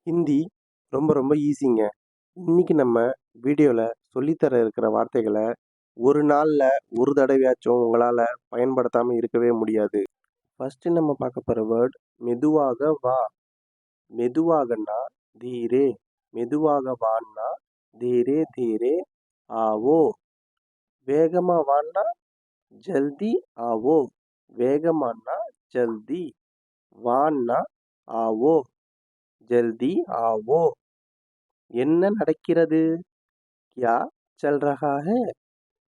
ஹிந்தி ரொம்ப ரொம்ப ஈஸிங்க. இன்னைக்கு நம்ம வீடியோல சொல்லித்தர இருக்கிற வார்த்தைகள ஒரு நாள்ல ஒரு தடவையாச்சும் உங்களால பயன்படுத்தாம இருக்கவே முடியாது. ஃபர்ஸ்ட் நம்ம பார்க்க போற வேர்ட் மெதுவாக வா. மெதுவாகன்னா தீரே. மெதுவாக வான்னா தீரே தீரே ஆவோ. வேகமா வான்னா ஜல்தி ஆவோ. வேகமான்னா ஜல்தி. வான்னா ஆவோ. ஜல்தி ஆவோ. என்ன நடக்கிறது? क्या चल रहा है?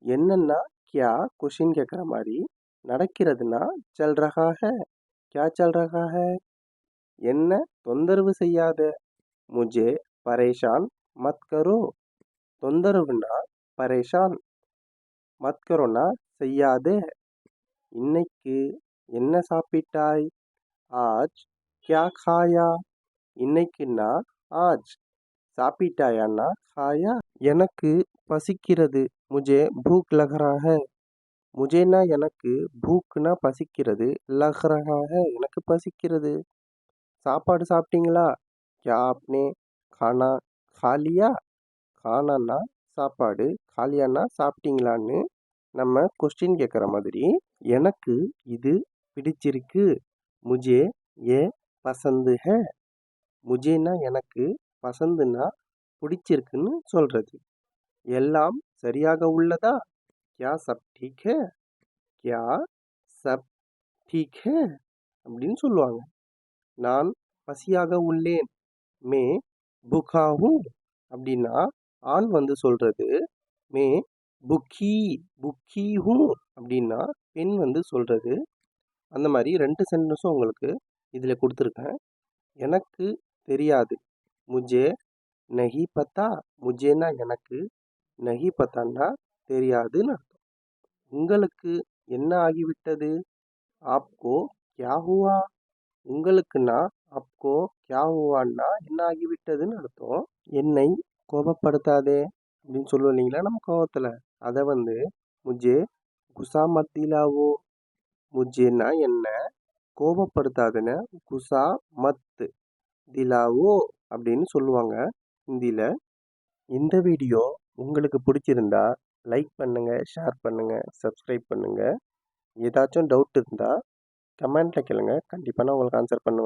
என்னன்னா क्या கொஷின் கேட்குற மாதிரி, நடக்கிறதுனா चल रहा है. क्या चल रहा है? என்ன தொந்தரவு செய்யாத. मुझे परेशान मत करो. தொந்தரவுனா परेशान. मत करोனா செய்யாதே. இன்னைக்கு என்ன சாப்பிட்டாய்? आज क्या खाया? இன்னைக்குன்னா आज. சாப்பிட்டாயான்னா खाया. எனக்கு பசிக்கிறது. मुझे भूख लग रहा है. मुझेனா எனக்கு, भूखனா பசிக்கிறது, लग रहा है எனக்கு பசிக்கிறது. சாப்பாடு சாப்பிட்டீங்களா? क्या आपने खाना खा लिया? खानाனா சாப்பாடு, खालियाனா சாப்பிட்டீங்களான்னு நம்ம கொஸ்டின் கேட்குற மாதிரி, எனக்கு இது பிடிச்சிருக்கு. मुझे ये पसंद है. मुझेனா எனக்கு, பசந்துனா பிடிச்சிருக்குன்னு சொல்றது. எல்லாம் சரியாக உள்ளதா? क्या सब ठीक है? क्या सब ठीक है? அப்படின்னு சொல்லுவாங்க. நான் பசியாக உள்ளேன். மே புகா ஹூ அப்படின்னா ஆண் வந்து சொல்றது. மே புக்கி புக்கி ஹூ அப்படின்னா பெண் வந்து சொல்றது. அந்த மாதிரி 2 சென்டென்ஸும் உங்களுக்கு இதில் கொடுத்துருக்கேன். எனக்கு தெரியாது. முஜே நஹி பத்தா. முஜேனா எனக்கு, நஹி பத்தான்னா தெரியாதுன்னு அர்த்தம். உங்களுக்கு என்ன ஆகிவிட்டது? ஆப்கோ கியா ஹுவா? உங்களுக்குன்னா ஆப்கோ கியா ஹுவான்னா என்ன ஆகிவிட்டதுன்னு அர்த்தம். என்னை கோபப்படுத்தாதே அப்படின்னு சொல்லுவோம் இல்லைங்களா நம்ம கோபத்தில். அதை வந்து முஜே குசா மத் திலாவோ. முஜேனா என்ன, கோபப்படுத்தாதுன்னு குசா மத் திலாவோ அப்படின்னு சொல்லுவாங்க ஹிந்தியில். இந்த வீடியோ உங்களுக்கு பிடிச்சிருந்தா லைக் பண்ணுங்கள், ஷேர் பண்ணுங்கள், சப்ஸ்கிரைப் பண்ணுங்கள். ஏதாச்சும் டவுட் இருந்தால் கமெண்ட்டில் கேளுங்க. கண்டிப்பாக நான் உங்களுக்கு ஆன்சர் பண்ணுவேன்.